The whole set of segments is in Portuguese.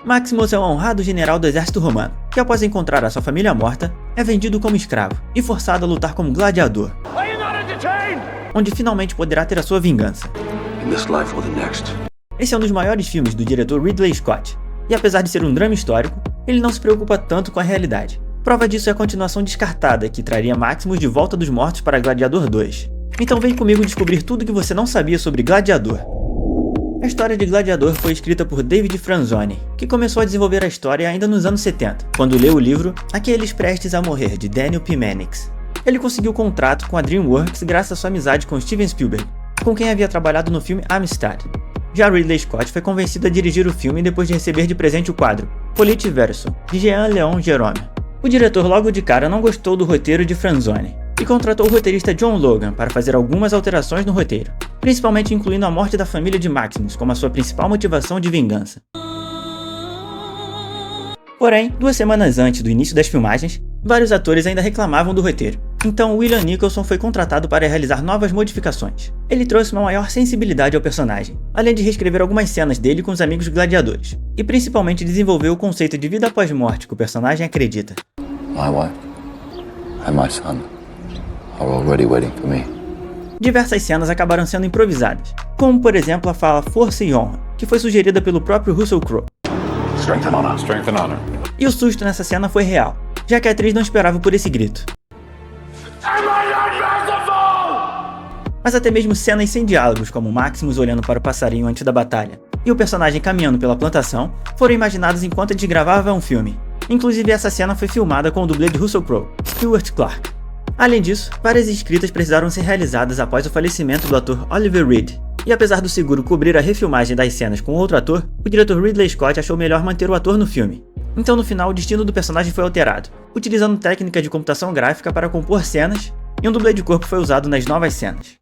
Maximus é um honrado general do exército romano, que após encontrar a sua família morta, é vendido como escravo e forçado a lutar como gladiador, onde finalmente poderá ter a sua vingança. Esse é um dos maiores filmes do diretor Ridley Scott, e apesar de ser um drama histórico, ele não se preocupa tanto com a realidade. Prova disso é a continuação descartada que traria Maximus de volta dos mortos para Gladiador 2. Então vem comigo descobrir tudo que você não sabia sobre Gladiador. A história de Gladiador foi escrita por David Franzoni, que começou a desenvolver a história ainda nos anos 70, quando leu o livro Aqueles Prestes a Morrer, de Daniel P. Mannix. Ele conseguiu contrato com a DreamWorks graças à sua amizade com Steven Spielberg, com quem havia trabalhado no filme Amistad. Já Ridley Scott foi convencido a dirigir o filme depois de receber de presente o quadro Polite Verso, de Jean-Léon Gérôme. O diretor logo de cara não gostou do roteiro de Franzoni, e contratou o roteirista John Logan para fazer algumas alterações no roteiro, principalmente incluindo a morte da família de Maximus como a sua principal motivação de vingança. Porém, 2 semanas antes do início das filmagens, vários atores ainda reclamavam do roteiro, então William Nicholson foi contratado para realizar novas modificações. Ele trouxe uma maior sensibilidade ao personagem, além de reescrever algumas cenas dele com os amigos gladiadores, e principalmente desenvolveu o conceito de vida após morte que o personagem acredita. My wife and my son are already waiting for me. Diversas cenas acabaram sendo improvisadas, como por exemplo a fala Força e Honra, que foi sugerida pelo próprio Russell Crowe. Strength and honor. Strength and honor. E o susto nessa cena foi real, já que a atriz não esperava por esse grito. Mas até mesmo cenas sem diálogos, como Maximus olhando para o passarinho antes da batalha, e o personagem caminhando pela plantação, foram imaginadas enquanto eles gravavam um filme. Inclusive essa cena foi filmada com o dublê de Russell Crowe, Stuart Clark. Além disso, várias escritas precisaram ser realizadas após o falecimento do ator Oliver Reed, e apesar do seguro cobrir a refilmagem das cenas com outro ator, o diretor Ridley Scott achou melhor manter o ator no filme. Então no final o destino do personagem foi alterado, utilizando técnica de computação gráfica para compor cenas, e um dublê de corpo foi usado nas novas cenas.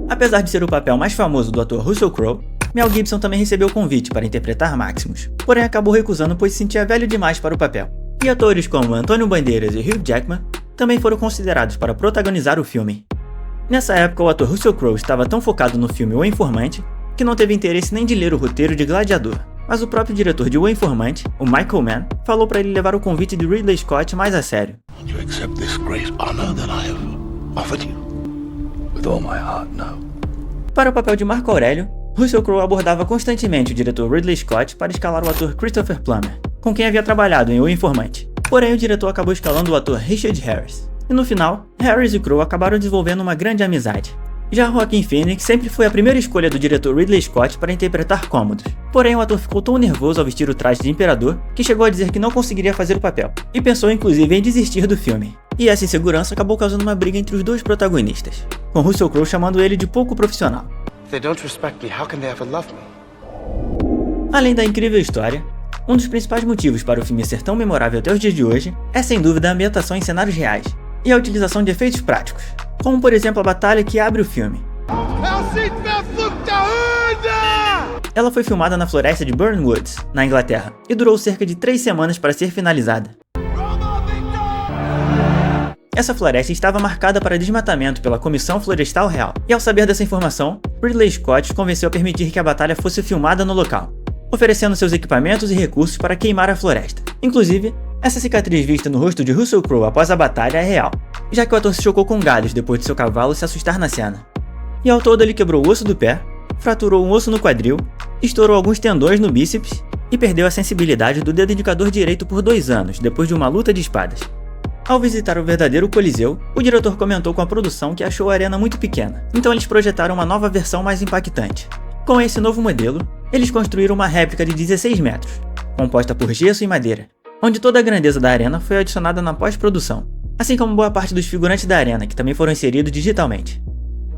Apesar de ser o papel mais famoso do ator Russell Crowe, Mel Gibson também recebeu o convite para interpretar Maximus, porém acabou recusando pois se sentia velho demais para o papel. E atores como Antônio Bandeiras e Hugh Jackman também foram considerados para protagonizar o filme. Nessa época o ator Russell Crowe estava tão focado no filme O Informante que não teve interesse nem de ler o roteiro de Gladiador, mas o próprio diretor de O Informante, o Michael Mann, falou para ele levar o convite de Ridley Scott mais a sério. Para o papel de Marco Aurélio, Russell Crowe abordava constantemente o diretor Ridley Scott para escalar o ator Christopher Plummer, com quem havia trabalhado em O Informante. Porém, o diretor acabou escalando o ator Richard Harris. E no final, Harris e Crowe acabaram desenvolvendo uma grande amizade. Já Joaquin Phoenix sempre foi a primeira escolha do diretor Ridley Scott para interpretar Commodus. Porém, o ator ficou tão nervoso ao vestir o traje de imperador que chegou a dizer que não conseguiria fazer o papel, e pensou inclusive em desistir do filme. E essa insegurança acabou causando uma briga entre os dois protagonistas, com Russell Crowe chamando ele de pouco profissional. Além da incrível história, um dos principais motivos para o filme ser tão memorável até os dias de hoje é sem dúvida a ambientação em cenários reais e a utilização de efeitos práticos, como por exemplo a batalha que abre o filme. Ela foi filmada na floresta de Burnwoods, na Inglaterra, e durou cerca de 3 semanas para ser finalizada. Essa floresta estava marcada para desmatamento pela Comissão Florestal Real, e ao saber dessa informação, Ridley Scott os convenceu a permitir que a batalha fosse filmada no local, oferecendo seus equipamentos e recursos para queimar a floresta. Inclusive, essa cicatriz vista no rosto de Russell Crowe após a batalha é real, já que o ator se chocou com galhos depois de seu cavalo se assustar na cena. E ao todo ele quebrou o osso do pé, fraturou um osso no quadril, estourou alguns tendões no bíceps e perdeu a sensibilidade do dedo indicador direito por 2 anos depois de uma luta de espadas. Ao visitar o verdadeiro Coliseu, o diretor comentou com a produção que achou a arena muito pequena, então eles projetaram uma nova versão mais impactante. Com esse novo modelo, eles construíram uma réplica de 16 metros, composta por gesso e madeira, onde toda a grandeza da arena foi adicionada na pós-produção, assim como boa parte dos figurantes da arena, que também foram inseridos digitalmente.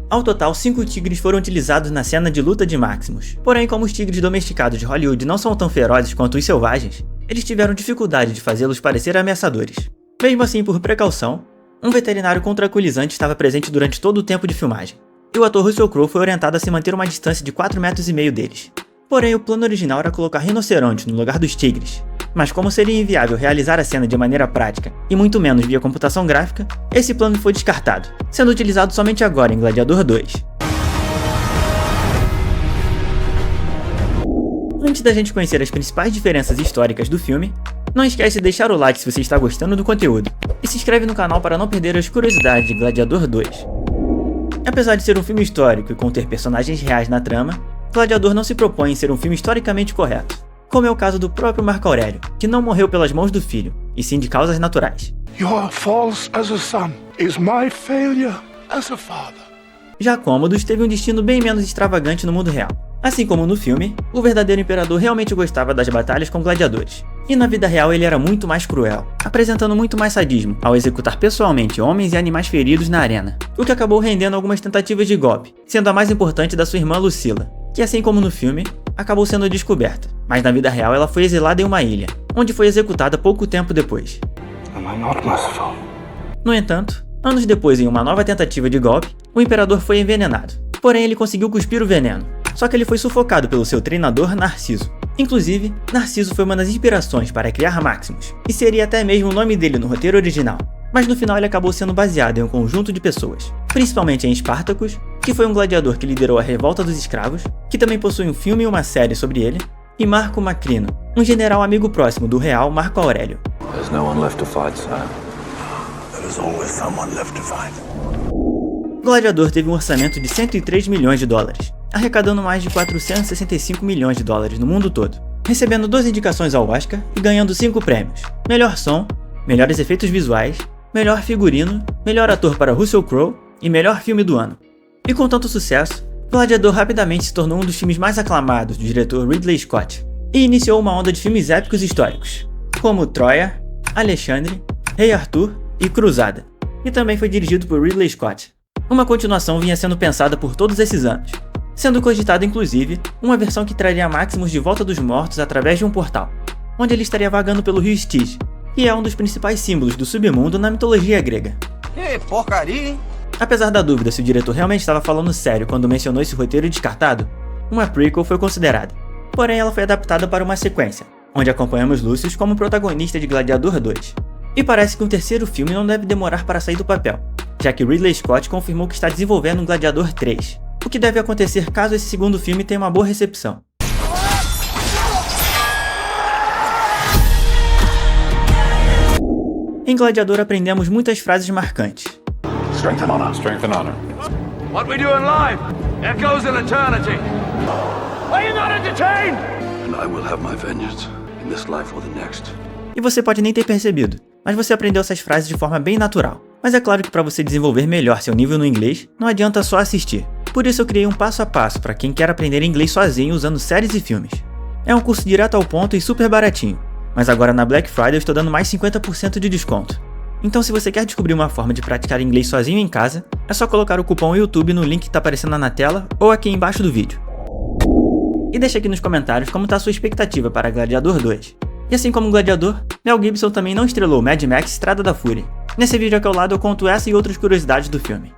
Ao total, 5 tigres foram utilizados na cena de luta de Maximus, porém como os tigres domesticados de Hollywood não são tão ferozes quanto os selvagens, eles tiveram dificuldade de fazê-los parecer ameaçadores. Mesmo assim, por precaução, um veterinário com tranquilizante estava presente durante todo o tempo de filmagem, e o ator Russell Crowe foi orientado a se manter uma distância de 4,5 metros deles. Porém, o plano original era colocar rinocerontes no lugar dos tigres, mas como seria inviável realizar a cena de maneira prática, e muito menos via computação gráfica, esse plano foi descartado, sendo utilizado somente agora em Gladiador 2. Antes da gente conhecer as principais diferenças históricas do filme, não esquece de deixar o like se você está gostando do conteúdo, e se inscreve no canal para não perder as curiosidades de Gladiador 2. Apesar de ser um filme histórico e conter personagens reais na trama, Gladiador não se propõe em ser um filme historicamente correto, como é o caso do próprio Marco Aurélio, que não morreu pelas mãos do filho, e sim de causas naturais. Your false as a son is my failure as a father. Já Cômodos teve um destino bem menos extravagante no mundo real. Assim como no filme, o verdadeiro imperador realmente gostava das batalhas com gladiadores. E na vida real ele era muito mais cruel, apresentando muito mais sadismo ao executar pessoalmente homens e animais feridos na arena, o que acabou rendendo algumas tentativas de golpe, sendo a mais importante da sua irmã Lucila, que assim como no filme, acabou sendo descoberta, mas na vida real ela foi exilada em uma ilha, onde foi executada pouco tempo depois. Am I not merciful? No entanto, anos depois, em uma nova tentativa de golpe, o imperador foi envenenado, porém ele conseguiu cuspir o veneno, só que ele foi sufocado pelo seu treinador Narciso. Inclusive, Narciso foi uma das inspirações para criar Maximus, e seria até mesmo o nome dele no roteiro original, mas no final ele acabou sendo baseado em um conjunto de pessoas, principalmente em Spartacus, que foi um gladiador que liderou a revolta dos escravos, que também possui um filme e uma série sobre ele, e Marco Macrino, um general amigo próximo do real Marco Aurélio. There's no one left to fight, Sam. There is always someone left to fight. Gladiador teve um orçamento de 103 milhões de dólares, arrecadando mais de 465 milhões de dólares no mundo todo, recebendo 2 indicações ao Oscar e ganhando 5 prêmios: melhor som, melhores efeitos visuais, melhor figurino, melhor ator para Russell Crowe e melhor filme do ano. E com tanto sucesso, Gladiador rapidamente se tornou um dos filmes mais aclamados do diretor Ridley Scott, e iniciou uma onda de filmes épicos históricos, como Troia, Alexandre, Rei Arthur e Cruzada, e também foi dirigido por Ridley Scott. Uma continuação vinha sendo pensada por todos esses anos, sendo cogitada inclusive uma versão que traria Maximus de volta dos mortos através de um portal, onde ele estaria vagando pelo rio Styx, que é um dos principais símbolos do submundo na mitologia grega. Que porcaria, hein? Apesar da dúvida se o diretor realmente estava falando sério quando mencionou esse roteiro descartado, uma prequel foi considerada, porém ela foi adaptada para uma sequência, onde acompanhamos Lucius como protagonista de Gladiador 2. E parece que um terceiro filme não deve demorar para sair do papel, já que Ridley Scott confirmou que está desenvolvendo um Gladiador 3, o que deve acontecer caso esse segundo filme tenha uma boa recepção. Em Gladiador aprendemos muitas frases marcantes. Strength and honor. Strength and honor. What we do in life echoes in eternity. Are you not entertained? And I will have my vengeance in this life or the next. E você pode nem ter percebido, mas você aprendeu essas frases de forma bem natural. Mas é claro que para você desenvolver melhor seu nível no inglês, não adianta só assistir. Por isso eu criei um passo a passo para quem quer aprender inglês sozinho usando séries e filmes. É um curso direto ao ponto e super baratinho, mas agora na Black Friday eu estou dando mais 50% de desconto. Então se você quer descobrir uma forma de praticar inglês sozinho em casa, é só colocar o cupom YouTube no link que está aparecendo na tela ou aqui embaixo do vídeo. E deixa aqui nos comentários como está a sua expectativa para Gladiador 2. E assim como Gladiador, Mel Gibson também não estrelou Mad Max Estrada da Fúria. Nesse vídeo aqui ao lado eu conto essa e outras curiosidades do filme.